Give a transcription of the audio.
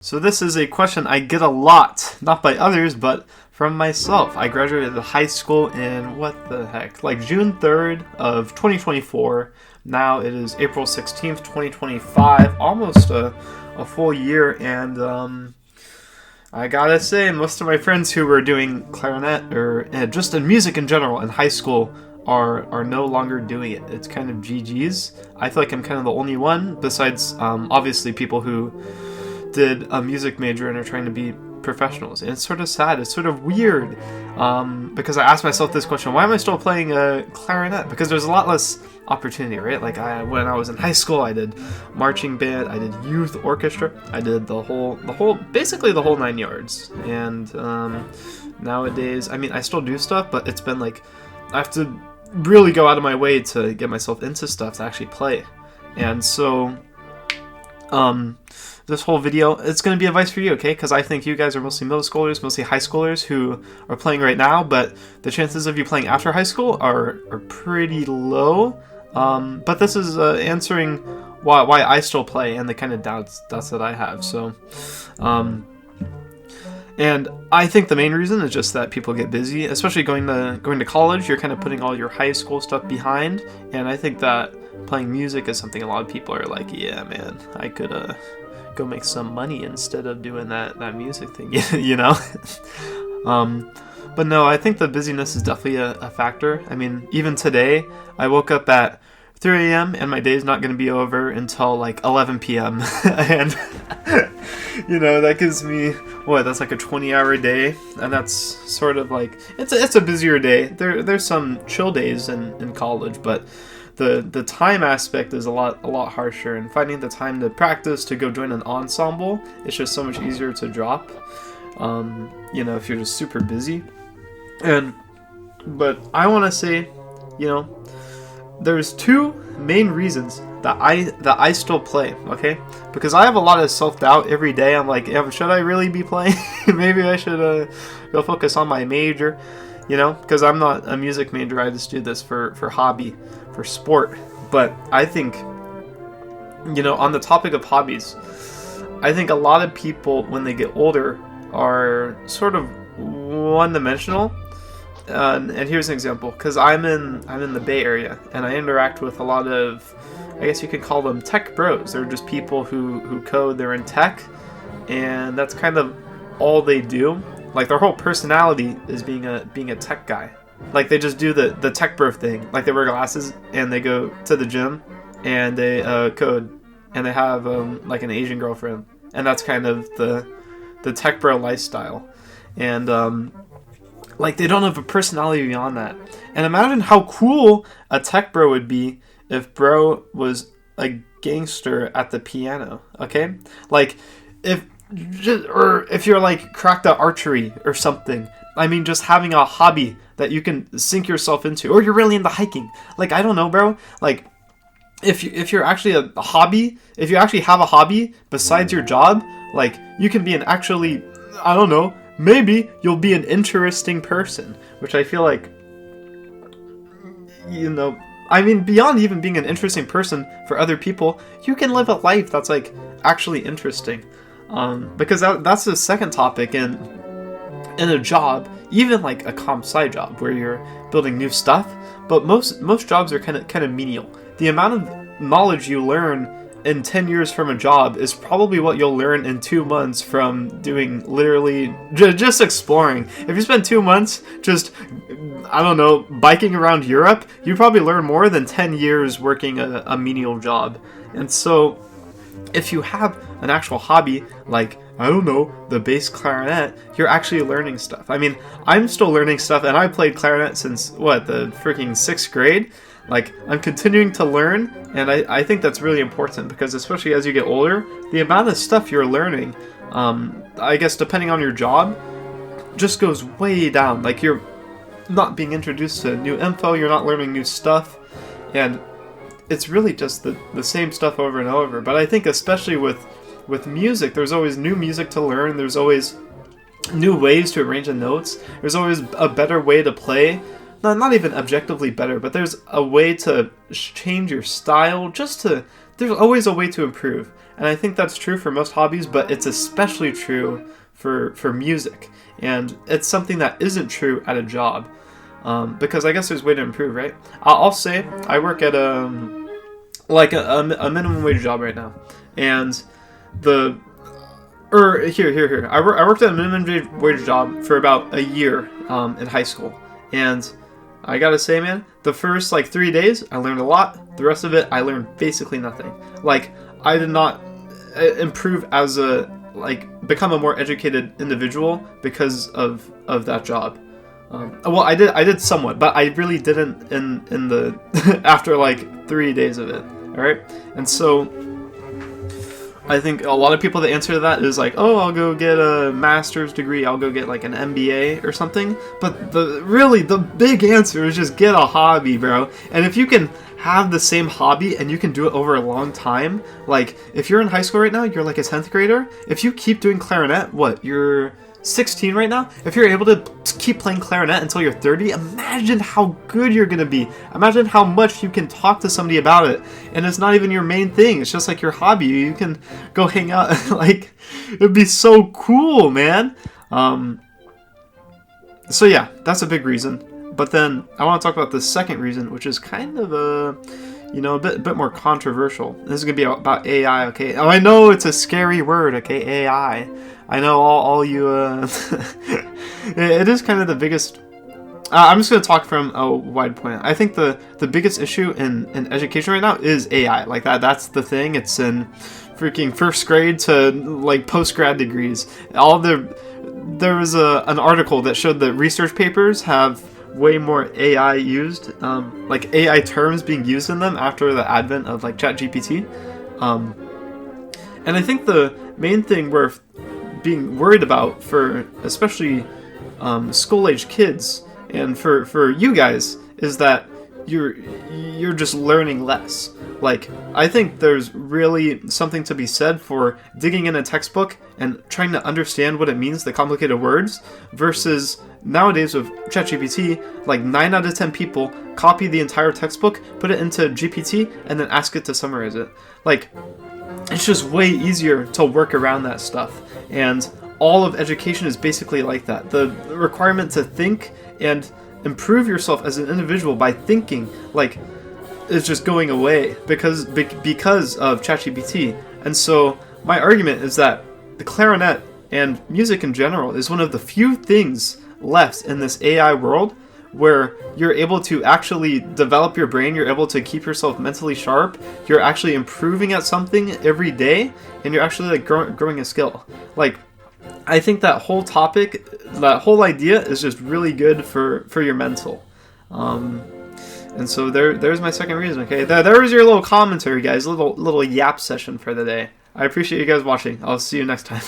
So this is a question I get a lot, not by others, but from myself. I graduated high school in, what the heck, like June 3rd of 2024. Now it is April 16th, 2025, almost a full year, and I gotta say, most of my friends who were doing clarinet, or just in music in general in high school, are no longer doing it. It's kind of GG's. I feel like I'm kind of the only one, besides obviously people who did a music major and are trying to be professionals. And it's sort of sad. It's sort of weird because I asked myself this question: why am I still playing a clarinet? Because there's a lot less opportunity, right? Like when I was in high school, I did marching band, I did youth orchestra, I did basically the whole 9 yards. And nowadays, I mean, I still do stuff, but it's been like I have to really go out of my way to get myself into stuff to actually play. And so this whole video, it's going to be advice for you, okay? Because I think you guys are mostly middle schoolers, mostly high schoolers who are playing right now, but the chances of you playing after high school are pretty low. But this is answering why I still play and the kind of doubts that I have. So, and I think the main reason is just that people get busy, especially going to college. You're kind of putting all your high school stuff behind, and I think that playing music is something a lot of people are like, yeah, man, I could go make some money instead of doing that music thing, you know? But no, I think the busyness is definitely a factor. I mean, even today, I woke up at 3 a.m. and my day's not going to be over until like 11 p.m. And, you know, that gives me, that's like a 20-hour day. And that's sort of like, it's a busier day. There's some chill days in college, but the time aspect is a lot harsher, and finding the time to practice, to go join an ensemble, it's just so much easier to drop, you know, if you're just super busy. But I want to say, you know, there's two main reasons that I still play, okay? Because I have a lot of self-doubt every day. I'm like, should I really be playing? Maybe I should go focus on my major, you know? Because I'm not a music major. I just do this for hobby, for sport. But I think, you know, on the topic of hobbies, I think a lot of people, when they get older, are sort of one-dimensional. And here's an example, because I'm in the Bay Area, and I interact with a lot of, I guess you could call them tech bros. They're just people who code, they're in tech, and that's kind of all they do. Like, their whole personality is being a tech guy. Like, they just do the tech bro thing. Like, they wear glasses, and they go to the gym, and they code, and they have like an Asian girlfriend, and that's kind of the tech bro lifestyle. And like, they don't have a personality beyond that. And imagine how cool a tech bro would be if bro was a gangster at the piano, okay? Like, if you're like cracked at archery or something. I mean, just having a hobby that you can sink yourself into, or you're really into hiking. Like, I don't know, bro. Like, if you're actually if you actually have a hobby besides your job, like, you can be I don't know, maybe you'll be an interesting person, which I feel like, you know, I mean, beyond even being an interesting person for other people, you can live a life that's like actually interesting. Because that's the second topic in a job, even like a comp sci job where you're building new stuff. But most jobs are kind of menial. The amount of knowledge you learn in 10 years from a job is probably what you'll learn in 2 months from doing literally just exploring. If you spend 2 months just, I don't know, biking around Europe, you probably learn more than 10 years working a menial job. And so if you have an actual hobby, like, I don't know, the bass clarinet, you're actually learning stuff. I mean, I'm still learning stuff, and I played clarinet since, the freaking 6th grade? Like, I'm continuing to learn, and I think that's really important, because especially as you get older, the amount of stuff you're learning, I guess depending on your job, just goes way down. Like, you're not being introduced to new info, you're not learning new stuff, and it's really just the same stuff over and over. But I think especially with music, there's always new music to learn, there's always new ways to arrange the notes, there's always a better way to play. Not even objectively better, but there's a way to change your style, there's always a way to improve. And I think that's true for most hobbies, but it's especially true for music. And it's something that isn't true at a job. Because I guess there's a way to improve, right? I'll say I work at a minimum wage job right now. And here. I worked at a minimum wage job for about a year in high school. And I gotta say, man, the first 3 days, I learned a lot. The rest of it, I learned basically nothing. I did not improve as become a more educated individual because of that job. Well, I did somewhat, but I really didn't in the after 3 days of it. All right, and so I think a lot of people, the answer to that is oh, I'll go get a master's degree, I'll go get an MBA or something. But the big answer is just get a hobby, bro. And if you can have the same hobby and you can do it over a long time, if you're in high school right now, you're a 10th grader. If you keep doing clarinet, you're 16 right now. If you're able to keep playing clarinet until you're 30, imagine how good you're gonna be. Imagine how much you can talk to somebody about it, and it's not even your main thing. It's just your hobby. You can go hang out. It'd be so cool, man. So yeah, that's a big reason. But then I want to talk about the second reason, which is kind of a bit more controversial. This is gonna be about AI. Okay. Oh, I know it's a scary word. Okay, AI. I know all you. It is kind of the biggest. I'm just going to talk from a wide point. I think the biggest issue in education right now is AI. That's the thing. It's in freaking first grade to post-grad degrees. There was an article that showed that research papers have way more AI used, AI terms being used in them after the advent of ChatGPT. And I think the main thing we're being worried about for especially school-age kids and for you guys is that you're just learning less. I think there's really something to be said for digging in a textbook and trying to understand what it means, the complicated words, versus nowadays with ChatGPT, 9 out of 10 people copy the entire textbook, put it into GPT, and then ask it to summarize it. It's just way easier to work around that stuff. And all of education is basically like that. The requirement to think and improve yourself as an individual by thinking, is just going away because of ChatGPT. And so my argument is that the clarinet and music in general is one of the few things left in this AI world where you're able to actually develop your brain, you're able to keep yourself mentally sharp, you're actually improving at something every day, and you're actually growing a skill. I think that whole topic, that whole idea is just really good for your mental. And so there's my second reason, okay? There was your little commentary, guys, little yap session for the day. I appreciate you guys watching. I'll see you next time.